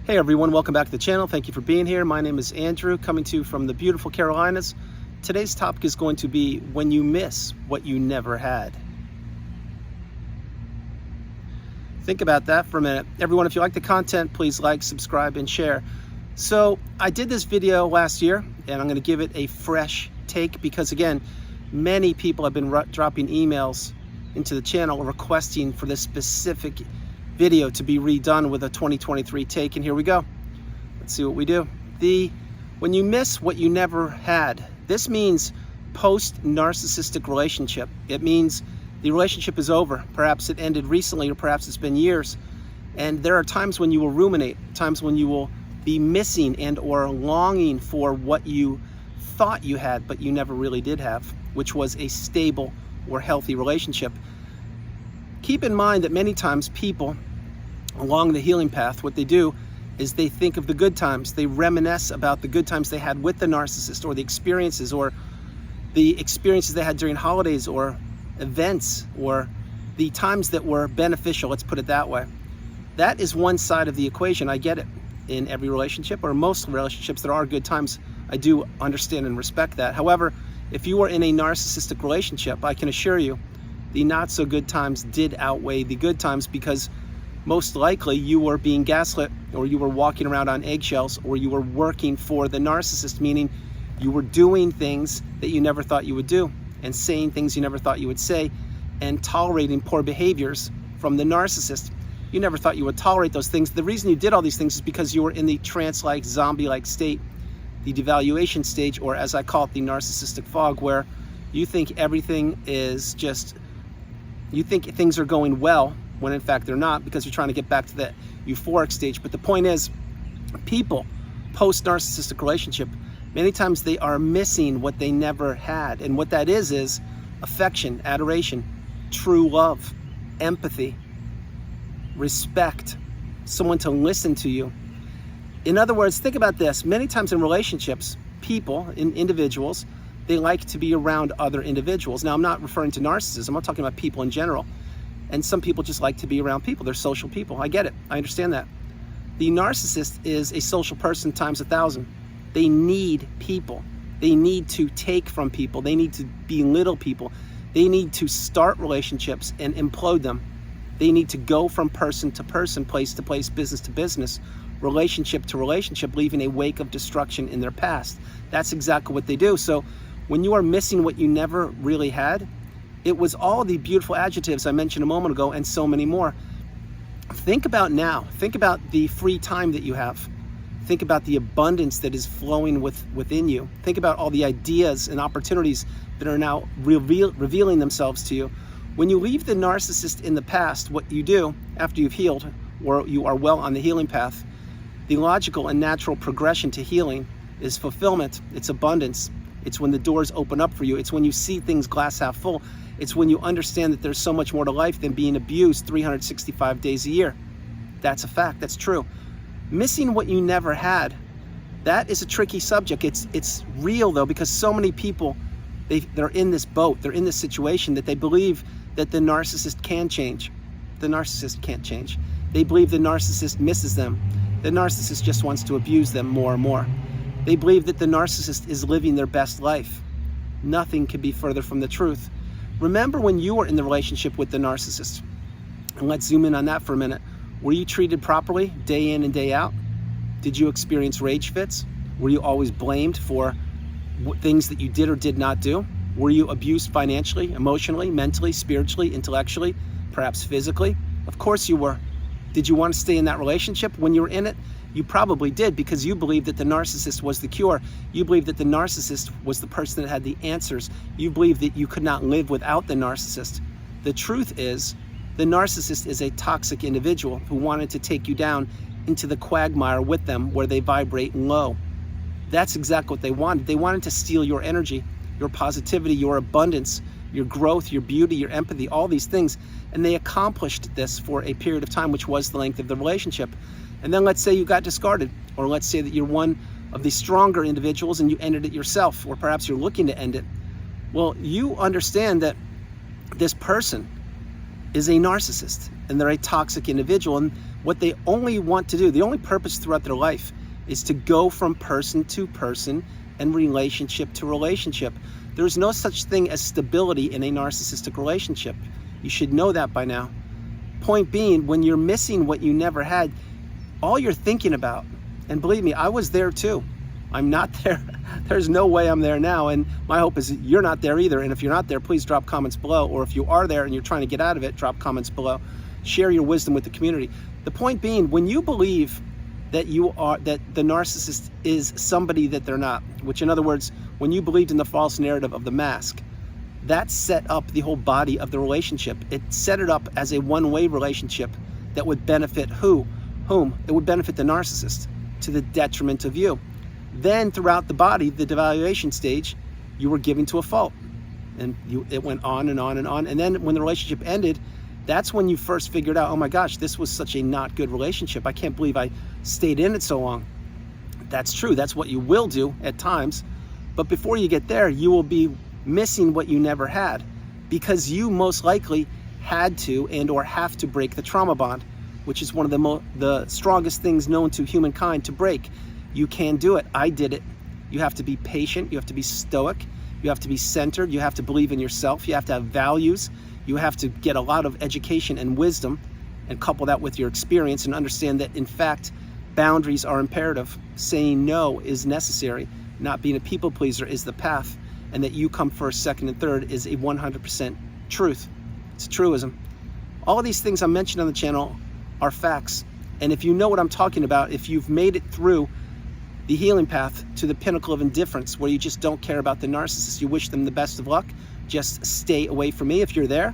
Hey everyone, welcome back to the channel. Thank you for being here. My name is Andrew, coming to you from the beautiful Carolinas. Today's topic is going to be when you miss what you never had. Think about that for a minute. Everyone, if you like the content, please like, subscribe, and share. So I did this video last year, and I'm going to give it a fresh take because, again, many people have been dropping emails into the channel requesting for this specific video to be redone with a 2023 take, and here we go. Let's see what we do. When you miss what you never had, this means post-narcissistic relationship. It means the relationship is over. Perhaps it ended recently, or perhaps it's been years. And there are times when you will ruminate, times when you will be missing and or longing for what you thought you had, but you never really did have, which was a stable or healthy relationship. Keep in mind that many times people along the healing path, what they do is they think of the good times. They reminisce about the good times they had with the narcissist, or the experiences they had during holidays or events, or the times that were beneficial, let's put it that way. That is one side of the equation. I get it. In every relationship, or most relationships, there are good times. I do understand and respect that. However, if you are in a narcissistic relationship, I can assure you the not so good times did outweigh the good times, because most likely you were being gaslit, or you were walking around on eggshells, or you were working for the narcissist, meaning you were doing things that you never thought you would do, and saying things you never thought you would say, and tolerating poor behaviors from the narcissist. You never thought you would tolerate those things. The reason you did all these things is because you were in the trance-like, zombie-like state, the devaluation stage, or as I call it, the narcissistic fog, where you think everything is just, you think things are going well, when in fact they're not, because you're trying to get back to that euphoric stage. But the point is, people post-narcissistic relationship, many times they are missing what they never had. And what that is affection, adoration, true love, empathy, respect, someone to listen to you. In other words, think about this. Many times in relationships, individuals, they like to be around other individuals. Now, I'm not referring to narcissism. I'm talking about people in general. And some people just like to be around people. They're social people. I get it. I understand that. The narcissist is a social person times 1,000. They need people. They need to take from people. They need to belittle people. They need to start relationships and implode them. They need to go from person to person, place to place, business to business, relationship to relationship, leaving a wake of destruction in their past. That's exactly what they do. So when you are missing what you never really had, it was all the beautiful adjectives I mentioned a moment ago, and so many more. Think about now. Think about the free time that you have. Think about the abundance that is flowing within you. Think about all the ideas and opportunities that are now revealing themselves to you. When you leave the narcissist in the past, what you do after you've healed, or you are well on the healing path, the logical and natural progression to healing is fulfillment. It's abundance. It's when the doors open up for you. It's when you see things glass half full. It's when you understand that there's so much more to life than being abused 365 days a year. That's a fact. That's true. Missing what you never had, that is a tricky subject. It's real, though, because so many people, they're in this boat. They're in this situation that they believe that the narcissist can change. The narcissist can't change. They believe the narcissist misses them. The narcissist just wants to abuse them more and more. They believe that the narcissist is living their best life. Nothing could be further from the truth. Remember when you were in the relationship with the narcissist. And let's zoom in on that for a minute. Were you treated properly day in and day out? Did you experience rage fits? Were you always blamed for things that you did or did not do? Were you abused financially, emotionally, mentally, spiritually, intellectually, perhaps physically? Of course you were. Did you want to stay in that relationship when you were in it? You probably did, because you believed that the narcissist was the cure. You believed that the narcissist was the person that had the answers. You believed that you could not live without the narcissist. The truth is, the narcissist is a toxic individual who wanted to take you down into the quagmire with them, where they vibrate low. That's exactly what they wanted. They wanted to steal your energy, your positivity, your abundance, your growth, your beauty, your empathy, all these things. And they accomplished this for a period of time, which was the length of the relationship. And then let's say you got discarded, or let's say that you're one of the stronger individuals and you ended it yourself, or perhaps you're looking to end it. Well, you understand that this person is a narcissist and they're a toxic individual. And What they only want to do, the only purpose throughout their life, is to go from person to person and relationship to relationship. There's no such thing as stability in a narcissistic relationship. You should know that by now. Point being, when you're missing what you never had, all you're thinking about, and believe me, I was there too. I'm not there. There's no way I'm there now, and my hope is that you're not there either. And if you're not there, please drop comments below, or if you are there and you're trying to get out of it, drop comments below. Share your wisdom with the community. The point being, when you believe that the narcissist is somebody that they're not, which in other words, when you believed in the false narrative of the mask, that set up the whole body of the relationship. It set it up as a one-way relationship that would benefit whom? It would benefit the narcissist to the detriment of you. Then throughout the body, the devaluation stage, you were giving to a fault, and it went on and on and on. And then when the relationship ended, that's when you first figured out, oh my gosh, this was such a not good relationship. I can't believe I stayed in it so long. That's true. That's what you will do at times. But before you get there, you will be missing what you never had, because you most likely had to and or have to break the trauma bond, which is one of the strongest things known to humankind to break. You can do it. I did it. You have to be patient. You have to be stoic. You have to be centered. You have to believe in yourself. You have to have values. You have to get a lot of education and wisdom and couple that with your experience and understand that, in fact, boundaries are imperative. Saying no is necessary. Not being a people pleaser is the path. And that you come first, second, and third is a 100% truth. It's a truism. All of these things I mentioned on the channel are facts. And if you know what I'm talking about, if you've made it through the healing path to the pinnacle of indifference, where you just don't care about the narcissist, you wish them the best of luck, just stay away from me. If you're there,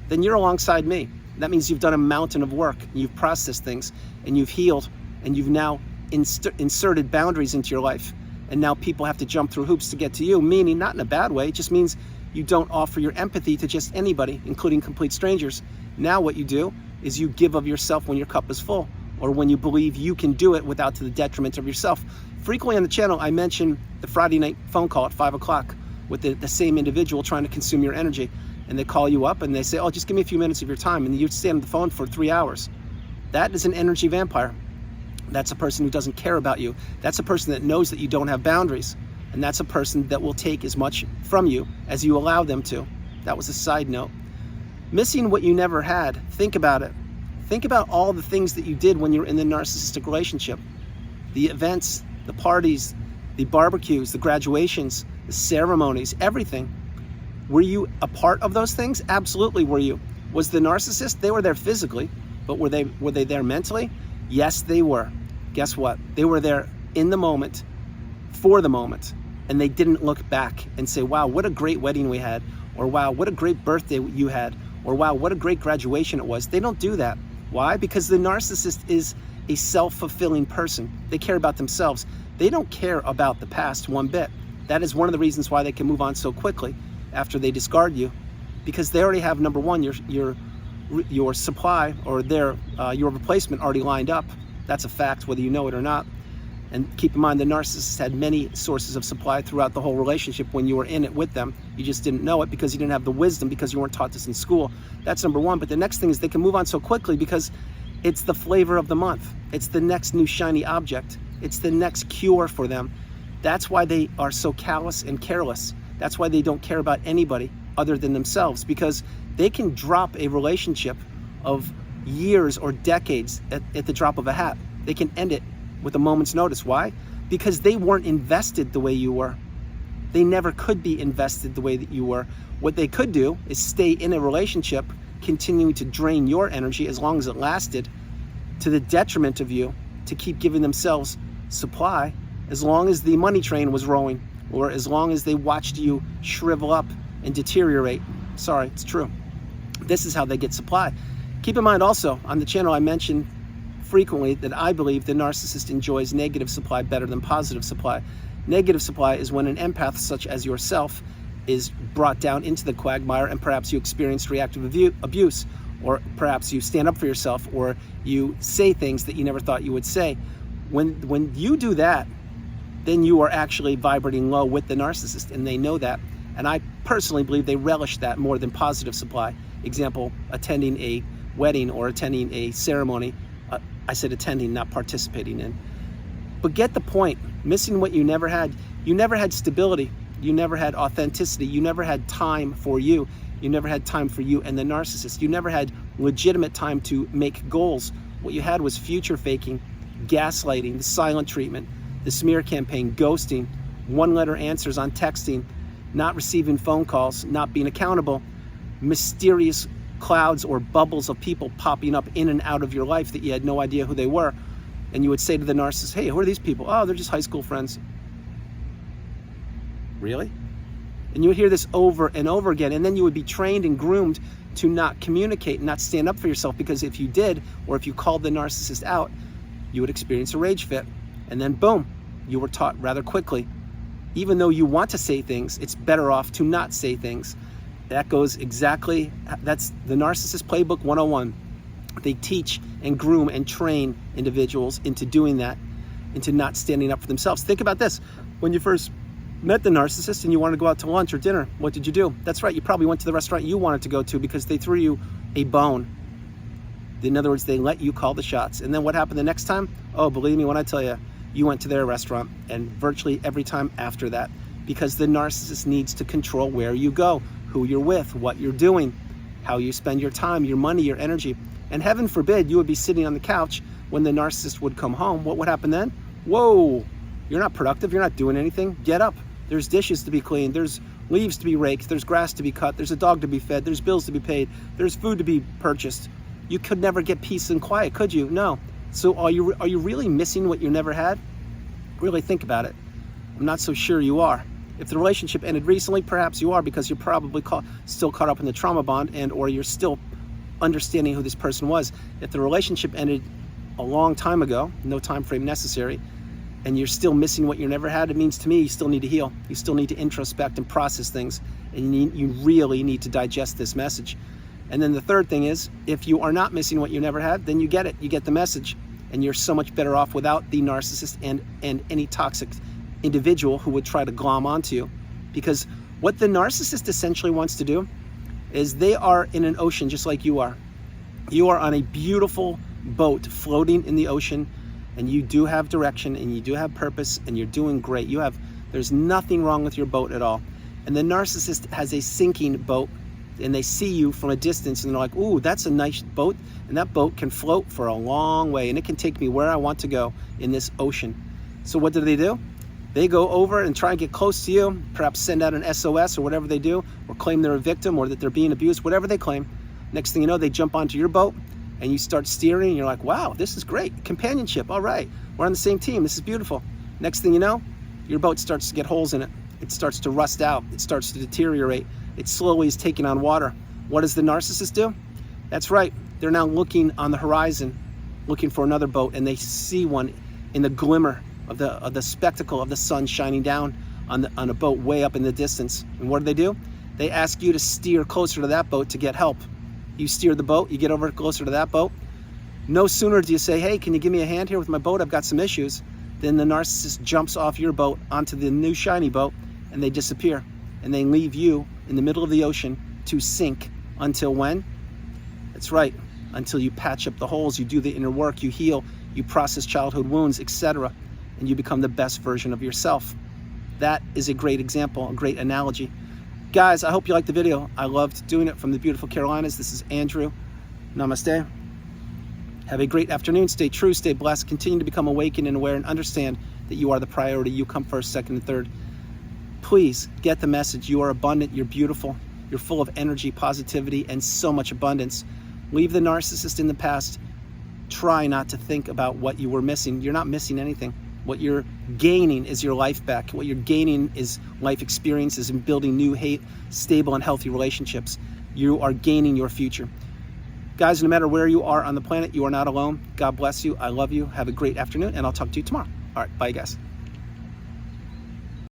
then you're alongside me. That means you've done a mountain of work, and you've processed things, and you've healed, and you've now inserted boundaries into your life. And now people have to jump through hoops to get to you, meaning not in a bad way. It just means you don't offer your empathy to just anybody, including complete strangers. Now what you do is you give of yourself when your cup is full, or when you believe you can do it without to the detriment of yourself. Frequently on the channel, I mention the Friday night phone call at 5 o'clock with the same individual trying to consume your energy. And they call you up and they say, oh, just give me a few minutes of your time. And you stay on the phone for 3 hours. That is an energy vampire. That's a person who doesn't care about you. That's a person that knows that you don't have boundaries. And that's a person that will take as much from you as you allow them to. That was a side note. Missing what you never had. Think about it. Think about all the things that you did when you were in the narcissistic relationship. The events, the parties, the barbecues, the graduations, the ceremonies, everything. Were you a part of those things? Absolutely were you. Was the narcissist? They were there physically, but were they there mentally? Yes, they were. Guess what? They were there in the moment, for the moment, and they didn't look back and say, wow, what a great wedding we had, or wow, what a great birthday you had, or wow, what a great graduation it was. They don't do that. Why? Because the narcissist is a self-fulfilling person. They care about themselves. They don't care about the past one bit. That is one of the reasons why they can move on so quickly after they discard you, because they already have, number one, your supply or your replacement already lined up. That's a fact, whether you know it or not. And keep in mind, the narcissist had many sources of supply throughout the whole relationship when you were in it with them. You just didn't know it because you didn't have the wisdom, because you weren't taught this in school. That's number one. But the next thing is they can move on so quickly because it's the flavor of the month. It's the next new shiny object. It's the next cure for them. That's why they are so callous and careless. That's why they don't care about anybody other than themselves, because they can drop a relationship of years or decades at the drop of a hat. They can end it with a moment's notice. Why? Because they weren't invested the way you were. They never could be invested the way that you were. What they could do is stay in a relationship, continuing to drain your energy as long as it lasted, to the detriment of you, to keep giving themselves supply as long as the money train was rolling, or as long as they watched you shrivel up and deteriorate. Sorry, it's true. This is how they get supply. Keep in mind also, on the channel I mentioned frequently that I believe the narcissist enjoys negative supply better than positive supply. Negative supply is when an empath such as yourself is brought down into the quagmire and perhaps you experienced reactive abuse, or perhaps you stand up for yourself, or you say things that you never thought you would say. When you do that, then you are actually vibrating low with the narcissist, and they know that. And I personally believe they relish that more than positive supply. Example, attending a wedding or attending a ceremony, I said attending, not participating in. But get the point. Missing what you never had. You never had stability. You never had authenticity. You never had time for you. You never had time for you and the narcissist. You never had legitimate time to make goals. What you had was future faking, gaslighting, the silent treatment, the smear campaign, ghosting, one-letter answers on texting, not receiving phone calls, not being accountable, mysterious clouds or bubbles of people popping up in and out of your life that you had no idea who they were. And you would say to the narcissist, hey, who are these people? Oh, they're just high school friends. Really? And you would hear this over and over again, and then you would be trained and groomed to not communicate, not stand up for yourself, because if you did, or if you called the narcissist out, you would experience a rage fit. And then boom, you were taught rather quickly, even though you want to say things, it's better off to not say things. That goes exactly, that's the Narcissist Playbook 101. They teach and groom and train individuals into doing that, into not standing up for themselves. Think about this. When you first met the narcissist and you wanted to go out to lunch or dinner, what did you do? That's right, you probably went to the restaurant you wanted to go to because they threw you a bone. In other words, they let you call the shots. And then what happened the next time? Oh, believe me when I tell you, you went to their restaurant, and virtually every time after that, because the narcissist needs to control where you go, who you're with, what you're doing, how you spend your time, your money, your energy. And heaven forbid you would be sitting on the couch when the narcissist would come home. What would happen then? Whoa, you're not productive, you're not doing anything. Get up. There's dishes to be cleaned, there's leaves to be raked, there's grass to be cut, there's a dog to be fed, there's bills to be paid, there's food to be purchased. You could never get peace and quiet, could you? No. So are you really missing what you never had? Really think about it. I'm not so sure you are. If the relationship ended recently, perhaps you are, because you're probably still caught up in the trauma bond, and or you're still understanding who this person was. If the relationship ended a long time ago, no time frame necessary, and you're still missing what you never had, it means to me you still need to heal. You still need to introspect and process things, and you really need to digest this message. And then the third thing is, if you are not missing what you never had, then you get it. You get the message, and you're so much better off without the narcissist and any toxic individual who would try to glom onto you. Because what the narcissist essentially wants to do is, they are in an ocean just like you are. You are on a beautiful boat floating in the ocean, and you do have direction, and you do have purpose, and you're doing great. There's nothing wrong with your boat at all. And the narcissist has a sinking boat, and they see you from a distance, and they're like, ooh, that's a nice boat, and that boat can float for a long way, and it can take me where I want to go in this ocean. So what do? They go over and try and get close to you, perhaps send out an SOS or whatever they do, or claim they're a victim or that they're being abused, whatever they claim. Next thing you know, they jump onto your boat, and you start steering, and you're like, wow, this is great. Companionship, all right. We're on the same team, this is beautiful. Next thing you know, your boat starts to get holes in it. It starts to rust out, it starts to deteriorate. It slowly is taking on water. What does the narcissist do? That's right, they're now looking on the horizon, looking for another boat, and they see one in the glimmer of the spectacle of the sun shining down on a boat way up in the distance. And what do? They ask you to steer closer to that boat to get help. You steer the boat, you get over closer to that boat. No sooner do you say, hey, can you give me a hand here with my boat? I've got some issues. Then the narcissist jumps off your boat onto the new shiny boat, and they disappear. And they leave you in the middle of the ocean to sink until when? That's right, until you patch up the holes, you do the inner work, you heal, you process childhood wounds, etc., and you become the best version of yourself. That is a great example, a great analogy. Guys, I hope you liked the video. I loved doing it from the beautiful Carolinas. This is Andrew. Namaste. Have a great afternoon. Stay true, stay blessed. Continue to become awakened and aware, and understand that you are the priority. You come first, second, and third. Please get the message. You are abundant. You're beautiful. You're full of energy, positivity, and so much abundance. Leave the narcissist in the past. Try not to think about what you were missing. You're not missing anything. What you're gaining is your life back. What you're gaining is life experiences and building new, stable, and healthy relationships. You are gaining your future. Guys, no matter where you are on the planet, you are not alone. God bless you. I love you. Have a great afternoon, and I'll talk to you tomorrow. All right, bye, guys.